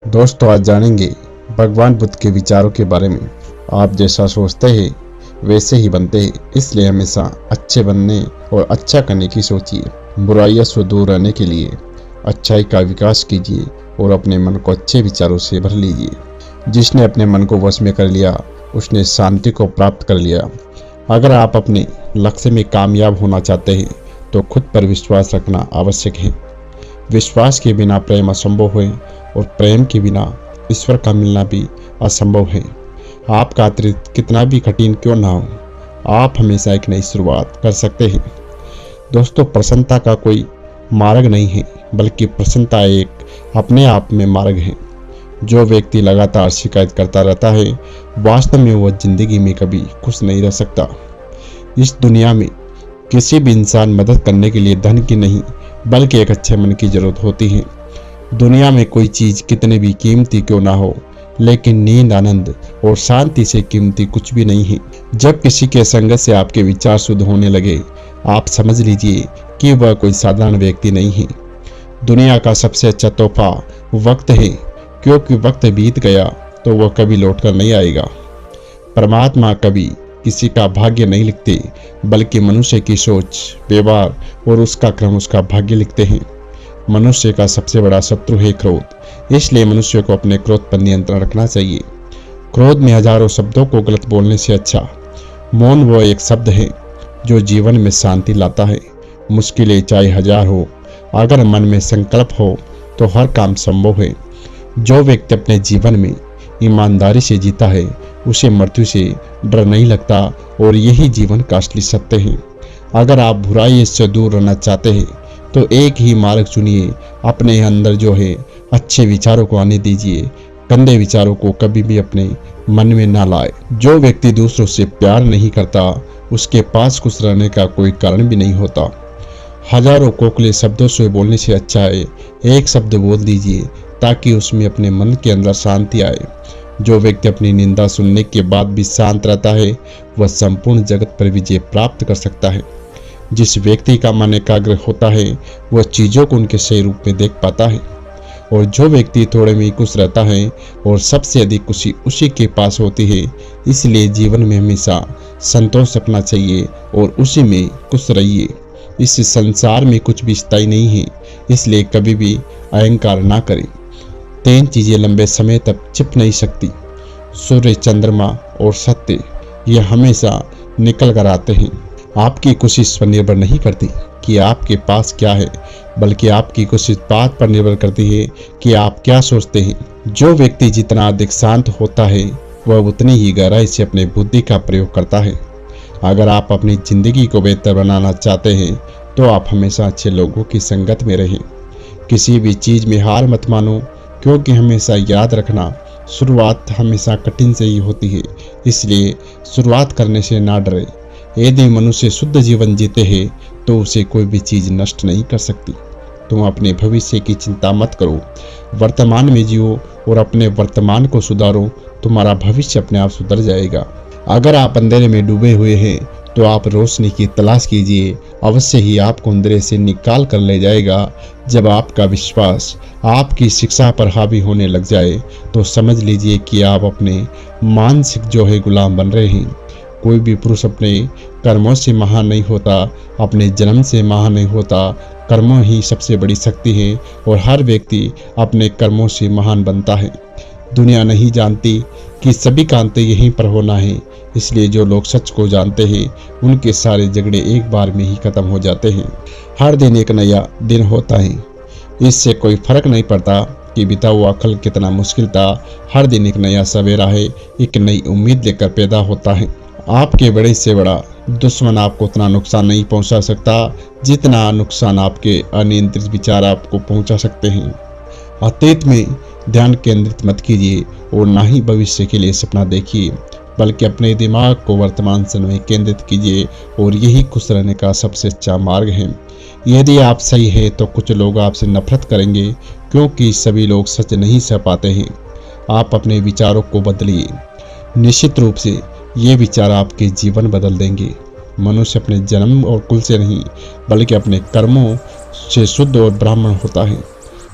दोस्तों, आज जानेंगे भगवान बुद्ध के विचारों के बारे में। आप जैसा सोचते हैं वैसे ही बनते हैं, इसलिए हमेशा अच्छे बनने और अच्छा करने की सोचिए। बुराइयों से दूर रहने के लिए अच्छाई का विकास कीजिए और अपने मन को अच्छे विचारों से भर लीजिए। जिसने अपने मन को वश में कर लिया उसने शांति को प्राप्त कर लिया। अगर आप अपने लक्ष्य में कामयाब होना चाहते हैं तो खुद पर विश्वास रखना आवश्यक है। विश्वास के बिना प्रेम असंभव है और प्रेम के बिना ईश्वर का मिलना भी असंभव है। आपका अतीत कितना भी कठिन क्यों ना हो, आप हमेशा एक नई शुरुआत कर सकते हैं। दोस्तों, प्रसन्नता का कोई मार्ग नहीं है, बल्कि प्रसन्नता एक अपने आप में मार्ग है। जो व्यक्ति लगातार शिकायत करता रहता है वास्तव में वह जिंदगी में कभी खुश नहीं रह सकता। इस दुनिया में किसी भी इंसान मदद करने के लिए धन की नहीं बल्कि एक अच्छे मन की जरूरत होती है। दुनिया में कोई चीज कितने भी कीमती क्यों ना हो, लेकिन नींद, आनंद और शांति से कीमती कुछ भी नहीं है। जब किसी के संगत से आपके विचार शुद्ध होने लगे, आप समझ लीजिए कि वह कोई साधारण व्यक्ति नहीं है। दुनिया का सबसे अच्छा तोहफा वक्त है, क्योंकि वक्त बीत गया तो वह कभी लौटकर नहीं आएगा। परमात्मा कभी किसी का भाग्य नहीं लिखते, बल्कि मनुष्य की सोच, व्यवहार और उसका क्रम उसका भाग्य लिखते हैं। मनुष्य का सबसे बड़ा शत्रु है क्रोध, इसलिए मनुष्य को अपने क्रोध पर नियंत्रण रखना चाहिए। क्रोध में हजारों शब्दों को गलत बोलने से अच्छा मौन वो एक शब्द है जो जीवन में शांति लाता है। मुश्किलें चाहे हजार हो, अगर मन में संकल्प हो तो हर काम संभव है। जो व्यक्ति अपने जीवन में ईमानदारी से जीता है उसे मृत्यु से डर नहीं लगता, और यही जीवन का असली सत्य है। अगर आप बुराई से दूर रहना चाहते हैं तो एक ही मार्ग चुनिए। अपने अंदर जो है अच्छे विचारों को आने दीजिए, गंदे विचारों को कभी भी अपने मन में ना लाए। जो व्यक्ति दूसरों से प्यार नहीं करता उसके पास खुश रहने का कोई कारण भी नहीं होता। हजारों कोकले शब्दों से बोलने से अच्छा है एक शब्द बोल दीजिए, ताकि उसमें अपने मन के अंदर शांति आए। जो व्यक्ति अपनी निंदा सुनने के बाद भी शांत रहता है वह संपूर्ण जगत पर विजय प्राप्त कर सकता है। जिस व्यक्ति का मन एकाग्र होता है वह चीजों को उनके सही रूप में देख पाता है, और जो व्यक्ति थोड़े में खुश रहता है और सबसे अधिक खुशी उसी के पास होती है। इसलिए जीवन में हमेशा संतोष रखना चाहिए और उसी में खुश रहिए। इस संसार में कुछ भी स्थायी नहीं है, इसलिए कभी भी अहंकार ना करें। 3 चीजें लंबे समय तक छिप नहीं सकती, सूर्य, चंद्रमा और सत्य। ये हमेशा निकल कर आते हैं। आपकी कोशिश पर निर्भर नहीं करती कि आपके पास क्या है, बल्कि आपकी कोशिश बात पर निर्भर करती है कि आप क्या सोचते हैं। जो व्यक्ति जितना अधिक शांत होता है वह उतनी ही गहराई से अपनी बुद्धि का प्रयोग करता है। अगर आप अपनी जिंदगी को बेहतर बनाना चाहते हैं तो आप हमेशा अच्छे लोगों की संगत में रहें। किसी भी चीज में हार मत मानो, क्योंकि हमेशा याद रखना शुरुआत हमेशा कठिन से ही होती है। इसलिए शुरुआत करने से ना डरे। यदि मनुष्य शुद्ध जीवन जीते हैं तो उसे कोई भी चीज नष्ट नहीं कर सकती। तुम अपने भविष्य की चिंता मत करो, वर्तमान में जियो और अपने वर्तमान को सुधारो। तुम्हारा भविष्य अपने आप सुधर जाएगा। अगर आप अंधेरे में डूबे हुए हैं तो आप रोशनी की तलाश कीजिए, अवश्य ही आपको अंधेरे से निकाल कर ले जाएगा। जब आपका विश्वास आपकी शिक्षा पर हावी होने लग जाए तो समझ लीजिए कि आप अपने मानसिक जो है गुलाम बन रहे हैं। कोई भी पुरुष अपने कर्मों से महान नहीं होता, अपने जन्म से महान नहीं होता। कर्मों ही सबसे बड़ी शक्ति है और हर व्यक्ति अपने कर्मों से महान बनता है। दुनिया नहीं जानती कि सभी का अंत यहीं पर होना है, इसलिए जो लोग सच को जानते हैं उनके सारे झगड़े एक बार में ही खत्म हो जाते हैं। हर दिन एक नया दिन होता है, इससे कोई फर्क नहीं पड़ता कि बीता हुआ कल कितना मुश्किल था। हर दिन एक नया सवेरा है, एक नई उम्मीद लेकर पैदा होता है। आपके बड़े से बड़ा दुश्मन आपको उतना नुकसान नहीं पहुंचा सकता जितना नुकसान आपके अनियंत्रित विचार आपको पहुंचा सकते हैं। अतीत में ध्यान केंद्रित मत कीजिए और ना ही भविष्य के लिए सपना देखिए, बल्कि अपने दिमाग को वर्तमान समय में केंद्रित कीजिए, और यही खुश रहने का सबसे अच्छा मार्ग है। यदि आप सही है तो कुछ लोग आपसे नफरत करेंगे, क्योंकि सभी लोग सच नहीं सह पाते हैं। आप अपने विचारों को बदलिए, निश्चित रूप से ये विचार आपके जीवन बदल देंगे। मनुष्य अपने जन्म और कुल से नहीं बल्कि अपने कर्मों से शुद्ध और ब्राह्मण होता है।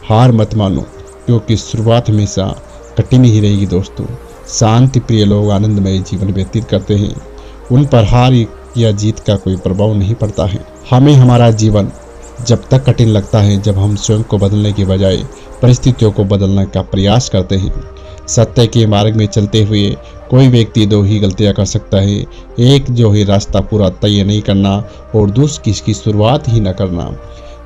हार मत मानो, क्योंकि शुरुआत हमेशा कठिन ही रहेगी दोस्तों। शांति प्रिय लोग आनंदमय जीवन व्यतीत करते हैं, उन पर हार या जीत का कोई प्रभाव नहीं पड़ता है। हमें हमारा जीवन जब तक कठिन लगता है जब हम स्वयं को बदलने के बजाय परिस्थितियों को बदलने का प्रयास करते हैं। सत्य के मार्ग में चलते हुए कोई व्यक्ति दो ही गलतियां कर सकता है, एक जो है रास्ता पूरा तय नहीं करना और दूसरी इसकी शुरुआत ही न करना।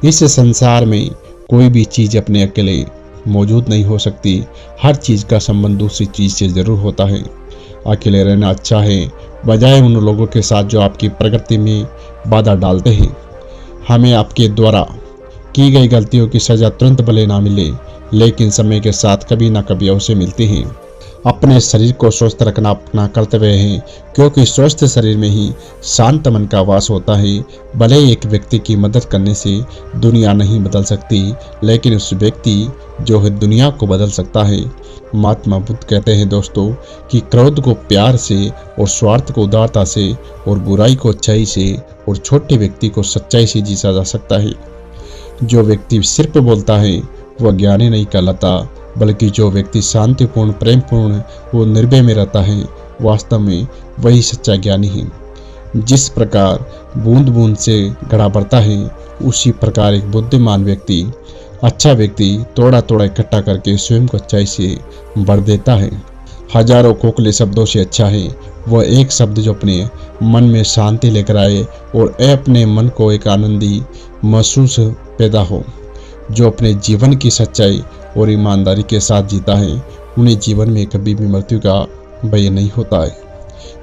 इस संसार में कोई भी चीज़ अपने अकेले मौजूद नहीं हो सकती, हर चीज़ का संबंध दूसरी चीज़ से ज़रूर होता है। अकेले रहना अच्छा है बजाय उन लोगों के साथ जो आपकी प्रगति में बाधा डालते हैं। हमें आपके द्वारा की गई गलतियों की सज़ा तुरंत भले ना मिले, लेकिन समय के साथ कभी ना कभी अवश्य मिलती हैं। अपने शरीर को स्वस्थ रखना अपना कर्तव्य है, क्योंकि स्वस्थ शरीर में ही शांत मन का वास होता है। भले एक व्यक्ति की मदद करने से दुनिया नहीं बदल सकती, लेकिन उस व्यक्ति जो है दुनिया को बदल सकता है। महात्मा बुद्ध कहते हैं दोस्तों कि क्रोध को प्यार से और स्वार्थ को उदारता से और बुराई को अच्छाई से और छोटे व्यक्ति को सच्चाई से जीता जा सकता है। जो व्यक्ति सिर्फ बोलता है वह ज्ञानी नहीं कहलाता, बल्कि जो व्यक्ति शांतिपूर्ण प्रेमपूर्ण और निर्भय में रहता है वास्तव में वही सच्चा ज्ञानी है। जिस प्रकार बूंद बूंद से घड़ा भरता है, उसी प्रकार एक बुद्धिमान व्यक्ति अच्छा व्यक्ति थोड़ा थोड़ा इकट्ठा करके स्वयं को अच्छाई से भर देता है। हजारों खोखले शब्दों से अच्छा है वह एक शब्द जो अपने मन में शांति लेकर आए और अपने मन को एक आनंदी महसूस पैदा हो। जो अपने जीवन की सच्चाई और ईमानदारी के साथ जीता है, उन्हें जीवन में कभी भी मृत्यु का भय नहीं होता है।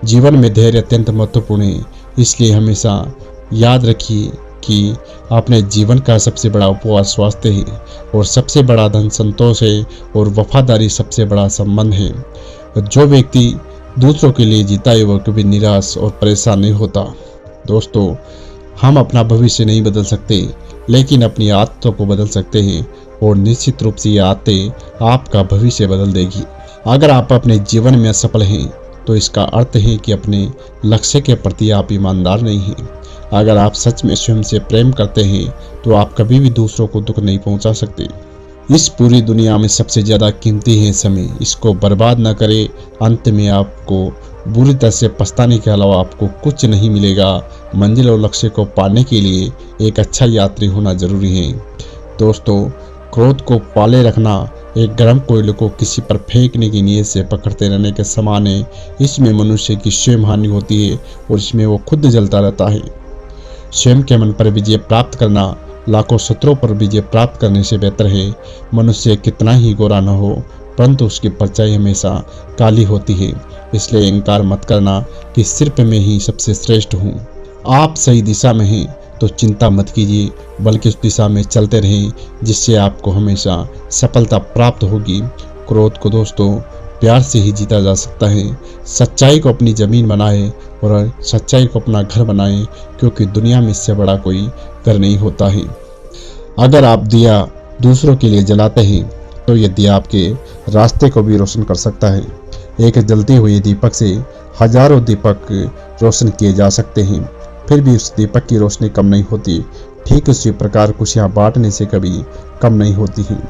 जीवन में धैर्य अत्यंत महत्वपूर्ण है, इसलिए हमेशा याद रखिए कि अपने जीवन का सबसे बड़ा उपवास स्वास्थ्य है और सबसे बड़ा धन संतोष है और वफादारी सबसे बड़ा संबंध है। जो व्यक्ति दूसरों के लिए जीता है वह कभी निराश और परेशान नहीं होता। दोस्तों, हम अपना भविष्य नहीं बदल सकते, लेकिन अपनी आदतों को बदल सकते हैं और निश्चित रूप से ये आदतें आपका भविष्य बदल देगी। अगर आप अपने जीवन में असफल हैं तो इसका अर्थ है कि अपने लक्ष्य के प्रति आप ईमानदार नहीं हैं। अगर आप सच में स्वयं से प्रेम करते हैं तो आप कभी भी दूसरों को दुख नहीं पहुंचा सकते। इस पूरी दुनिया में सबसे ज़्यादा कीमती है समय, इसको बर्बाद न करें। अंत में आपको बुरी तरह से पछताने के अलावा आपको कुछ नहीं मिलेगा। मंजिल और लक्ष्य को पाने के लिए एक अच्छा यात्री होना जरूरी है। दोस्तों, क्रोध को पाले रखना एक गर्म कोयले को किसी पर फेंकने की नीयत से पकड़ते रहने के समान है। इसमें मनुष्य की स्वयं हानि होती है और इसमें वो खुद जलता रहता है। स्वयं के मन पर विजय प्राप्त करना लाखों शत्रुओं पर विजय प्राप्त करने से बेहतर है। मनुष्य कितना ही गोरा न हो, परंतु उसकी परछाई हमेशा काली होती है। इसलिए इंकार मत करना कि सिर्फ मैं ही सबसे श्रेष्ठ हूँ। आप सही दिशा में हैं तो चिंता मत कीजिए, बल्कि उस दिशा में चलते रहें जिससे आपको हमेशा सफलता प्राप्त होगी। क्रोध को दोस्तों प्यार से ही जीता जा सकता है। सच्चाई को अपनी ज़मीन बनाए और सच्चाई को अपना घर बनाए, क्योंकि दुनिया में इससे बड़ा कोई घर नहीं होता है। अगर आप दिया दूसरों के लिए जलाते हैं तो यह दिया आपके रास्ते को भी रोशन कर सकता है। एक जलती हुई दीपक से हजारों दीपक रोशन किए जा सकते हैं, फिर भी उस दीपक की रोशनी कम नहीं होती। ठीक उसी प्रकार खुशियाँ बांटने से कभी कम नहीं होती हैं।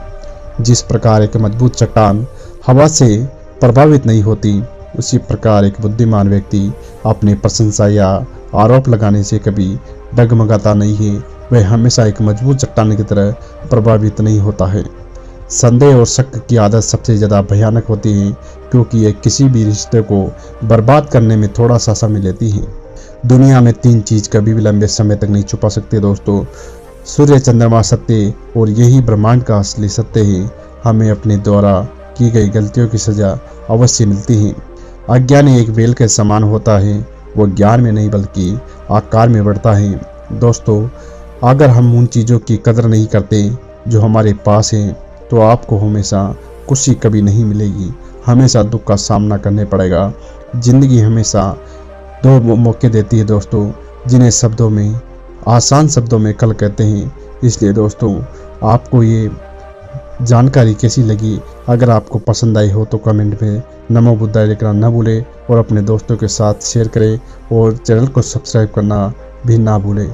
जिस प्रकार एक मजबूत चट्टान हवा से प्रभावित नहीं होती, उसी प्रकार एक बुद्धिमान व्यक्ति अपनी प्रशंसा या आरोप लगाने से कभी डगमगाता नहीं है। वह हमेशा एक मजबूत चट्टान की तरह प्रभावित नहीं होता है। संदेह और शक की आदत सबसे ज़्यादा भयानक होती है, क्योंकि ये किसी भी रिश्ते को बर्बाद करने में थोड़ा सा समय लेती है। दुनिया में तीन चीज़ कभी भी लंबे समय तक नहीं छुपा सकते दोस्तों, सूर्य, चंद्रमा सत्य और यही ब्रह्मांड का असली सत्य है। हमें अपने द्वारा की गई गलतियों की सज़ा अवश्य मिलती है। अज्ञानी एक बेल के समान होता है, वो ज्ञान में नहीं बल्कि आकार में बढ़ता है। दोस्तों, अगर हम उन चीज़ों की कदर नहीं करते जो हमारे पास हैं, तो आपको हमेशा खुशी कभी नहीं मिलेगी, हमेशा दुख का सामना करने पड़ेगा। ज़िंदगी हमेशा दो मौके देती है दोस्तों, जिन्हें शब्दों में आसान शब्दों में कल कहते हैं। इसलिए दोस्तों, आपको ये जानकारी कैसी लगी? अगर आपको पसंद आई हो तो कमेंट में नमो बुद्धाय लिखना न भूलें और अपने दोस्तों के साथ शेयर करें और चैनल को सब्सक्राइब करना भी ना भूलें।